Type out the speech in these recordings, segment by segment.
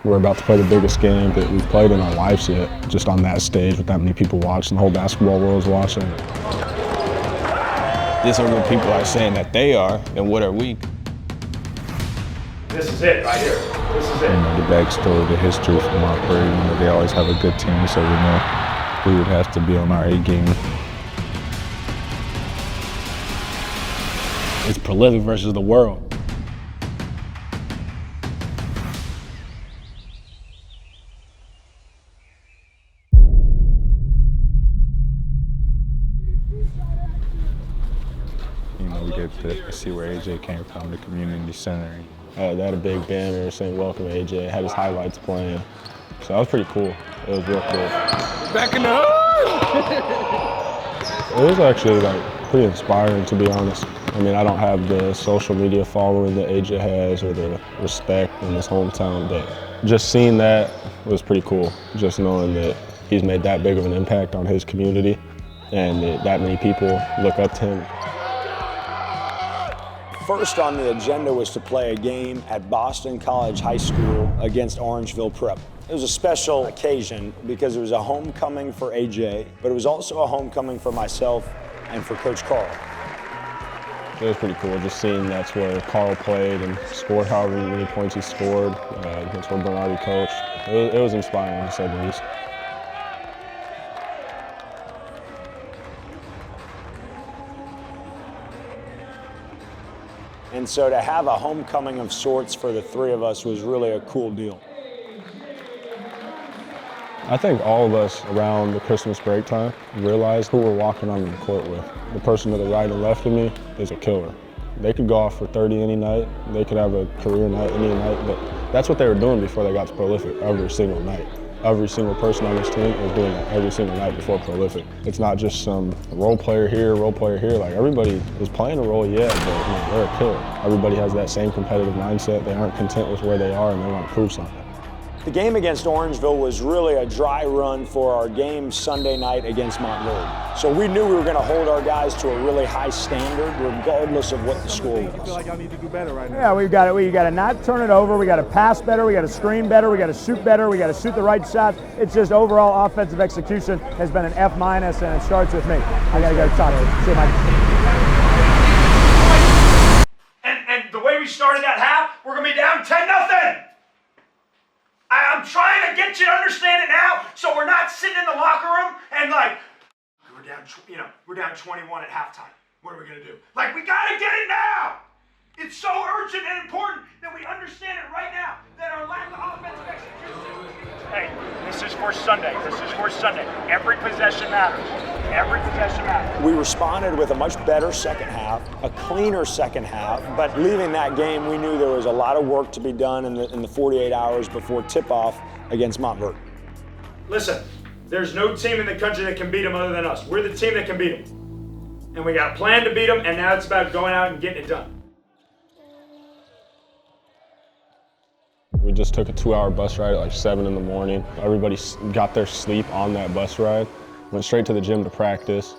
We're about to play the biggest game that we've played in our lives yet, just on that stage with that many people watching, the whole basketball world's watching. These are what people are saying that they are, and what are we? This is it right here. This is it. The backstory, the history from Montverde, they always have a good team, so we know we would have to be on our A game. It's prolific versus the world. We get to see where AJ came from, the community center. They had a big banner saying "Welcome AJ." Had his highlights playing, so that was pretty cool. It was real cool. Back in the hood. It was actually pretty inspiring, to be honest. I mean, I don't have the social media following that AJ has or the respect in his hometown, but just seeing that was pretty cool. Just knowing that he's made that big of an impact on his community and that many people look up to him. First on the agenda was to play a game at Boston College High School against Orangeville Prep. It was a special occasion because it was a homecoming for AJ, but it was also a homecoming for myself and for Coach Carl. It was pretty cool just seeing that's where Carl played and scored however many points he scored. That's where Bernardi coached. It was inspiring, to say the least. And so to have a homecoming of sorts for the three of us was really a cool deal. I think all of us around the Christmas break time realized who we're walking on the court with. The person to the right and left of me is a killer. They could go off for 30 any night. They could have a career night any night, but that's what they were doing before they got to Prolific, every single night. Every single person on this team was doing that every single night before Prolific. It's not just some role player here, role player here. Like, everybody is playing a role, yeah, but they're a killer. Everybody has that same competitive mindset. They aren't content with where they are and they want to prove something. The game against Orangeville was really a dry run for our game Sunday night against Montverde. So we knew we were going to hold our guys to a really high standard regardless of what the score was. I feel like I need to do better right now. Yeah, we got to not turn it over. We got to pass better. We got to screen better. We got to shoot better. We got to shoot the right shots. It's just overall offensive execution has been an F-, and it starts with me. I got to go talk to you. See you, Mike. And the way we started that half, we're going to be down 10-0. I'm trying to get you to understand it now, so we're not sitting in the locker room and we're down 21 at halftime. What are we gonna do? We gotta get it now. It's so urgent and important that we understand it right now. That our lack of offensive execution. Hey, this is for Sunday. This is for Sunday. Every possession matters. Every possession matters. We responded with a much better second half, a cleaner second half, but leaving that game, we knew there was a lot of work to be done in the 48 hours before tip-off against Montverde. Listen, there's no team in the country that can beat them other than us. We're the team that can beat them. And we got a plan to beat them, and now it's about going out and getting it done. We just took a 2-hour bus ride at 7 in the morning. Everybody got their sleep on that bus ride, went straight to the gym to practice.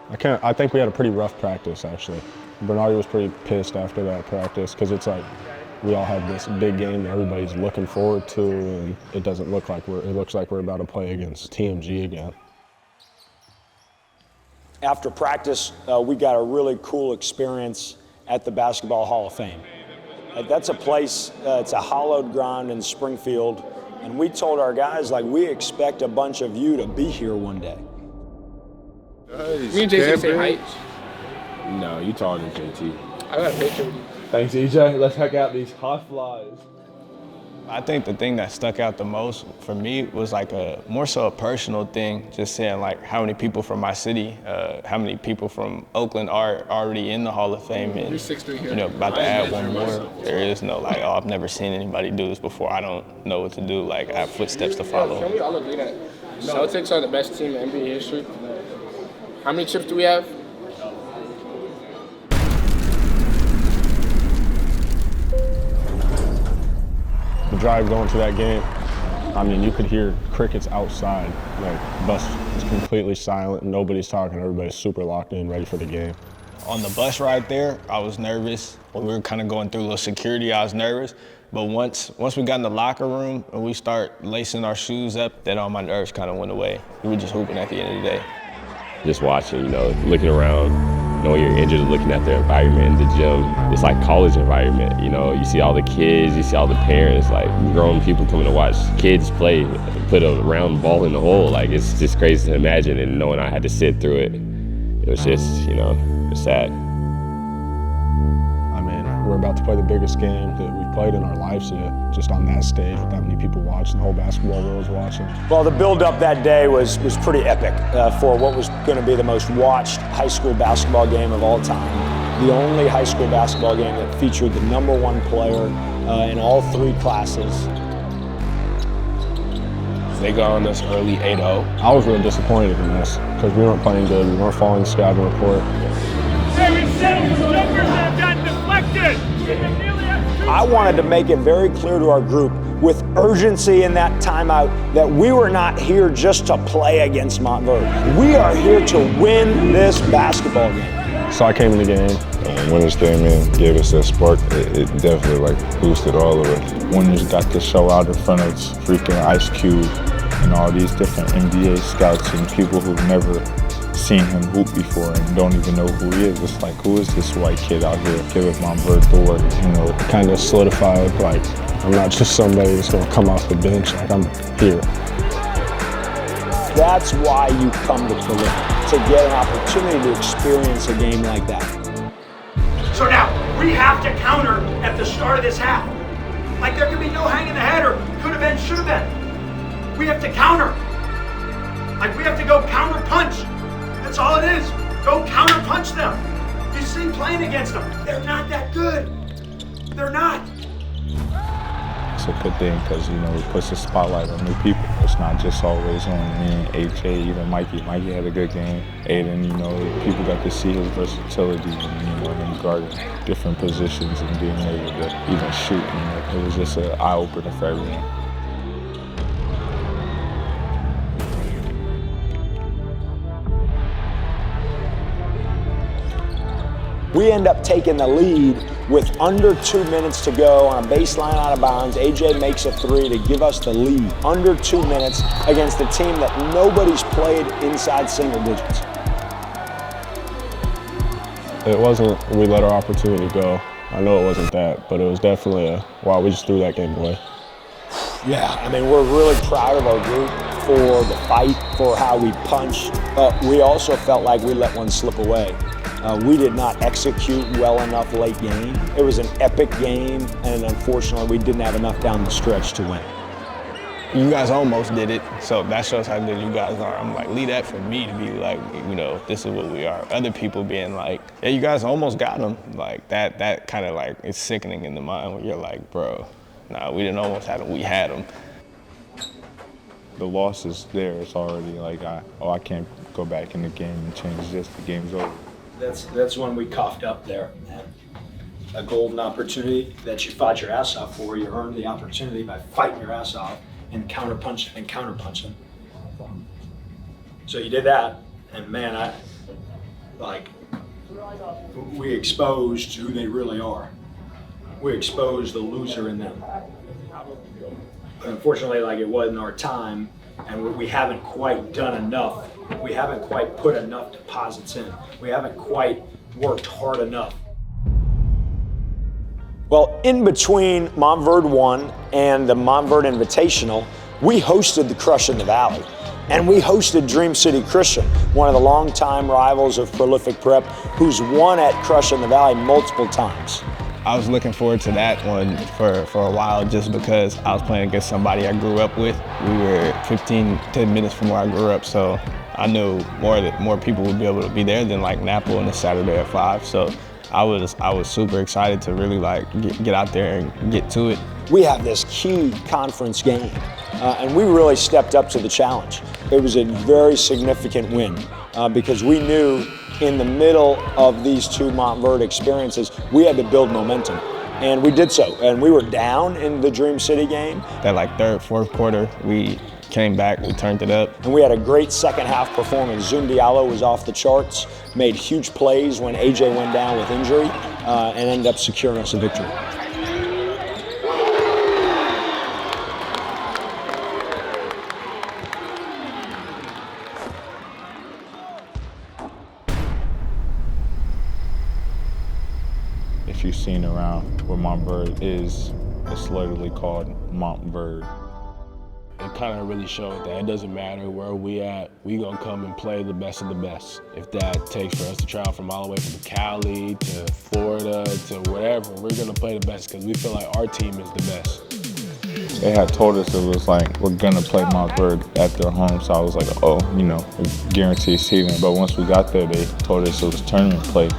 I think we had a pretty rough practice, actually. Bernardi was pretty pissed after that practice because it's we all have this big game that everybody's looking forward to, and it doesn't look like it looks like we're about to play against TMG again. After practice, we got a really cool experience at the Basketball Hall of Fame. That's a place, it's a hallowed ground in Springfield, and we told our guys, we expect a bunch of you to be here one day. Nice. Me and JT say height. No, you taller than JT. I got a picture with you. Thanks, EJ. Let's check out these high flies. I think the thing that stuck out the most for me was more so a personal thing, just saying how many people from my city, how many people from Oakland are already in the Hall of Fame, and 6'3" here. about to add one more. There is no oh, I've never seen anybody do this before. I don't know what to do. I have footsteps to follow. Can we all agree that Celtics are the best team in NBA history? How many chips do we have? The drive going to that game, I mean, you could hear crickets outside. The bus is completely silent, nobody's talking, everybody's super locked in, ready for the game. On the bus ride there, I was nervous. When we were kind of going through a little security, I was nervous. But once we got in the locker room and we start lacing our shoes up, then all my nerves kind of went away. We were just hooping at the end of the day. Just watching, looking around, knowing you're injured, looking at the environment in the gym. It's like college environment, You see all the kids, you see all the parents, like grown people coming to watch kids play, put a round ball in the hole. Like, it's just crazy to imagine, and knowing I had to sit through it, it was just, it's sad. We're about to play the biggest game that we've played in our lives yet, just on that stage with that many people watching, the whole basketball world was watching. Well, the build-up that day was pretty epic for what was going to be the most watched high school basketball game of all time. The only high school basketball game that featured the #1 player in all 3 classes. They got on us early 8-0. I was really disappointed in us because we weren't playing good. We weren't following the scouting report. Hey, we settled for jumpers that have gotten deflected. I wanted to make it very clear to our group with urgency in that timeout that we were not here just to play against Montverde. We are here to win this basketball game. So I came in the game. When this came in, gave us that spark, it definitely boosted all of us. Winners got to show out in front of freaking Ice Cube and all these different NBA scouts and people who've never seen him hoop before and don't even know who he is. It's like, who is this white kid out here giving Montverde the work? Kind of solidified, like, I'm not just somebody that's gonna come off the bench, like, I'm here. That's why you come to Toliver, to get an opportunity to experience a game like that. So now, we have to counter at the start of this half. Like, there could be no hang in the head or could have been, should have been. We have to counter. Like, we have to go counter punch. That's all it is. Go counter punch them. You see playing against them. They're not that good. They're not. It's a good thing because, it puts a spotlight on new people. It's not just always on me and AJ, even Mikey. Mikey had a good game. Aiden, people got to see his versatility and, him guarding different positions and being able to even shoot. It was just an eye-opener for everyone. We end up taking the lead with under 2 minutes to go on a baseline out of bounds. AJ makes a 3 to give us the lead. Under 2 minutes against a team that nobody's played inside single digits. It wasn't we let our opportunity go. I know it wasn't that, but it was definitely wow, we just threw that game away. Yeah, we're really proud of our group for the fight, for how we punched. We also felt like we let one slip away. We did not execute well enough late game. It was an epic game, and unfortunately, we didn't have enough down the stretch to win. You guys almost did it, so that shows how good you guys are. I'm like, leave that for me to be like, this is what we are. Other people being like, yeah, you guys almost got them. Like, that kind of like, it's sickening in the mind where you're like, bro, nah, we didn't almost have them, we had them. The loss is there, it's already like, I can't go back in the game and change this, the game's over. That's when we coughed up there. A golden opportunity that you fought your ass off for. You earned the opportunity by fighting your ass off and counterpunching and counterpunching. So you did that, and man, we exposed who they really are. We exposed the loser in them. Unfortunately, it wasn't our time, and we haven't quite done enough. We haven't quite put enough deposits in. We haven't quite worked hard enough. Well, in between Montverde 1 and the Montverde Invitational, we hosted the Crush in the Valley. And we hosted Dream City Christian, one of the longtime rivals of Prolific Prep, who's won at Crush in the Valley multiple times. I was looking forward to that one for a while just because I was playing against somebody I grew up with. We were 10 minutes from where I grew up, so I knew more people would be able to be there than Napple on a Saturday at 5. So I was super excited to really get out there and get to it. We have this key conference game, and we really stepped up to the challenge. It was a very significant win because we knew in the middle of these two Montverde experiences, we had to build momentum. And we did so. And we were down in the Dream City game. That third, fourth quarter, we came back, we turned it up. And we had a great second half performance. Zoom Diallo was off the charts, made huge plays when AJ went down with injury, and ended up securing us a victory. you've seen around where Montverde is, it's literally called Montverde. It kind of really showed that it doesn't matter where we at, we gonna come and play the best of the best. If that takes for us to travel from all the way from Cali to Florida to wherever, we're gonna play the best because we feel like our team is the best. They had told us it was like, we're gonna play Montverde at their home, so I was like, oh, you know, guaranteed seating. But once we got there, they told us it was tournament play.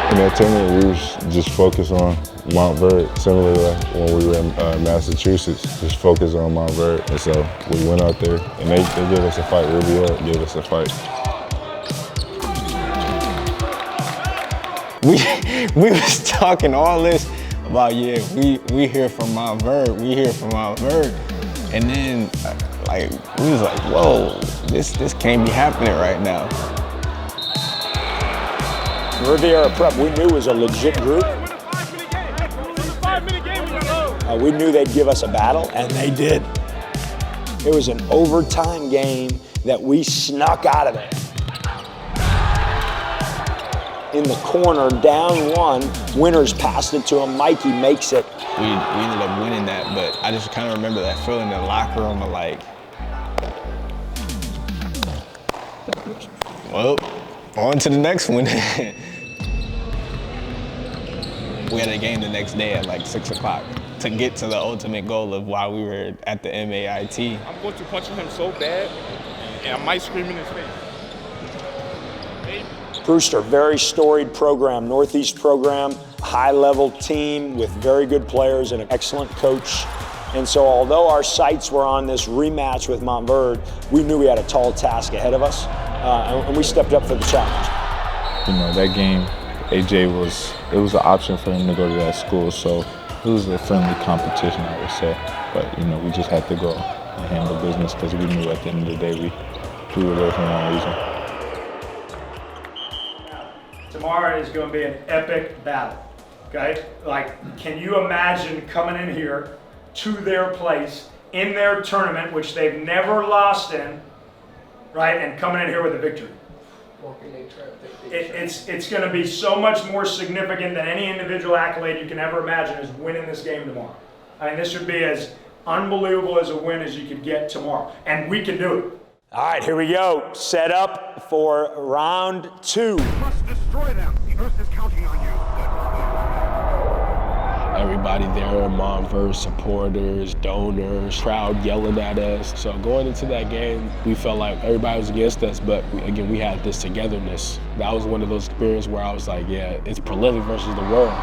In that tournament, we was just focused on Montverde, similar to like when we were in Massachusetts, just focused on Montverde. And so we went out there, and they gave us a fight. Rubio gave us a fight. We was talking all this about, yeah, we here from Montverde, we here from Montverde. And then, like, we was like, whoa, this can't be happening right now. Riviera Prep, we knew was a legit group. We knew they'd give us a battle, and they did. It was an overtime game that we snuck out of there. In the corner, down one, Winters passed it to him, Mikey makes it. We ended up winning that, but I just kind of remember that feeling in the locker room of like, well, on to the next one. We had a game the next day at like 6 o'clock to get to the ultimate goal of why we were at the MAIT. I'm going to punch him so bad, and I might scream in his face. Brewster, very storied program, Northeast program, high-level team with very good players and an excellent coach. And so although our sights were on this rematch with Montverde, we knew we had a tall task ahead of us, and we stepped up for the challenge. You know, that game, AJ it was an option for him to go to that school, so it was a friendly competition, I would say. But, you know, we just had to go and handle business because we knew at the end of the day we were there for one reason. Tomorrow is going to be an epic battle, okay? Like, can you imagine coming in here to their place, in their tournament, which they've never lost in, right, and coming in here with a victory? It's going to be so much more significant than any individual accolade you can ever imagine is winning this game tomorrow. I mean, this should be as unbelievable as a win as you could get tomorrow, and we can do it. All right, here we go. Set up for round two. You must destroy them. The Earth is counting on you. Everybody there, Montverde supporters, donors, crowd yelling at us. So going into that game, we felt like everybody was against us, but again, we had this togetherness. That was one of those experiences where I was like, yeah, it's prolific versus the world.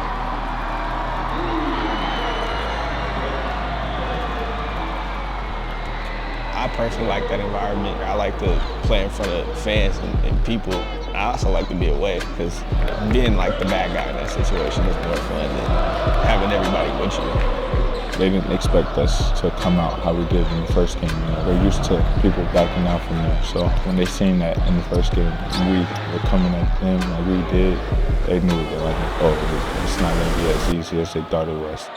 I personally like that environment. I like to play in front of fans and people. I also like to be away because being like the bad guy in that situation is more fun than having everybody with you. They didn't expect us to come out how we did in the first game. You know, they're used to people backing out from there. So when they seen that in the first game, we were coming at them like we did, they knew they were like, oh, it's not going to be as easy as they thought it was.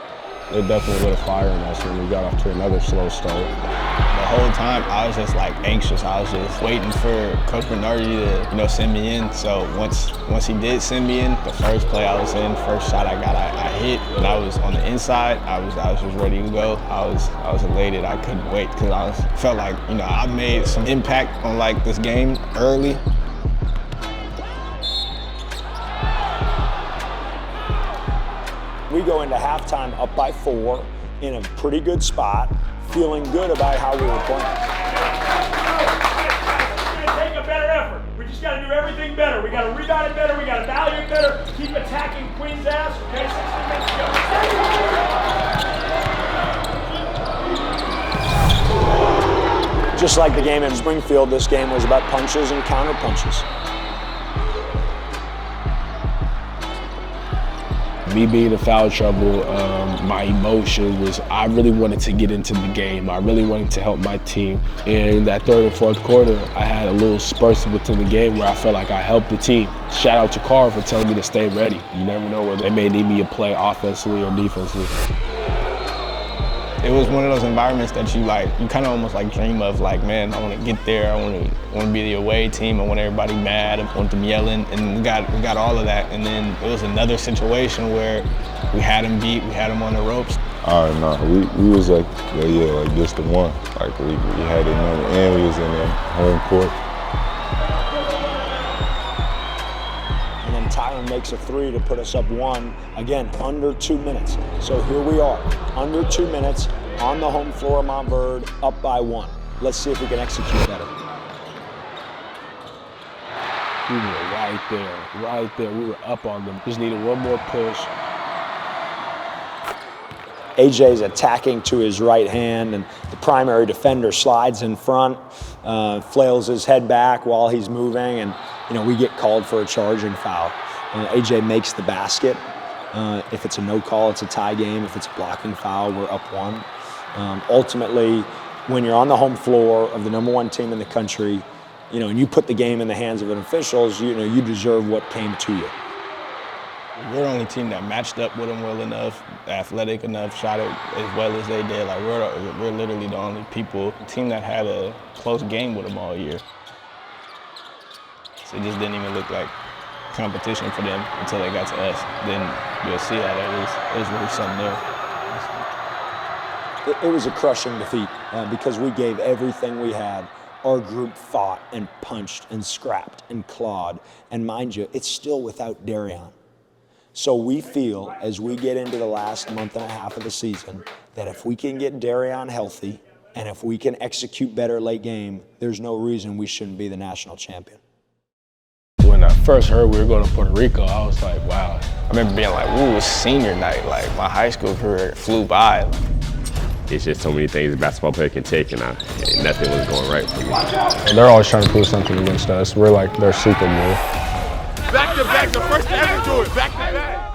It definitely lit a fire in us when we got off to another slow start. The whole time I was just like anxious. I was just waiting for Coach Bernardi to, send me in. So once he did send me in, the first play I was in, first shot I got, I hit, and I was on the inside. I was just ready to go. I was elated. I couldn't wait because I felt like I made some impact on like this game early. We go into halftime up by 4 in a pretty good spot, feeling good about how we were playing. It's going to take a better effort. We just got to do everything better. We got to rebound it better. We got to value it better. Keep attacking Queen's ass. Okay, 16 minutes to go. Just like the game in Springfield, this game was about punches and counter punches. Me being in foul trouble, my emotion was I really wanted to get into the game. I really wanted to help my team. In that third and fourth quarter, I had a little spurts within the game where I felt like I helped the team. Shout out to Carr for telling me to stay ready. You never know whether they may need me to play offensively or defensively. It was one of those environments that you kind of almost like dream of, like, man, I want to get there, I want to be the away team, I want everybody mad, I want them yelling, and we got all of that. And then it was another situation where we had them beat, we had them on the ropes. No, we was like, like just the one. Like we had it number, and we was in the home court. And then Tyron makes a three to put us up one, again, under 2 minutes. So here we are, under 2 minutes, on the home floor of Montverde, up by one. Let's see if we can execute better. We were right there. We were up on them. Just needed one more push. AJ's attacking to his right hand, and the primary defender slides in front, flails his head back while he's moving, and we get called for a charging foul. AJ makes the basket. If it's a no call, it's a tie game. If it's a blocking foul, we're up one. Ultimately, when you're on the home floor of the #1 team in the country, and you put the game in the hands of an officials, you deserve what came to you. We're the only team that matched up with them well enough, athletic enough, shot it as well as they did. Like we're literally the only team that had a close game with them all year. So it just didn't even look like competition for them until they got to us. Then you'll see how that is really something there. It was a crushing defeat because we gave everything we had. Our group fought and punched and scrapped and clawed. And mind you, it's still without Darian. So we feel, as we get into the last month and a half of the season, that if we can get Darian healthy and if we can execute better late game, there's no reason we shouldn't be the national champion. When I first heard we were going to Puerto Rico, I was like, wow. I remember being like, ooh, it's senior night. Like, my high school career flew by. It's just so many things a basketball player can take, and nothing was going right for me. They're always trying to prove something against us. We're like their super move. Back to back, the first to ever do it, back to back.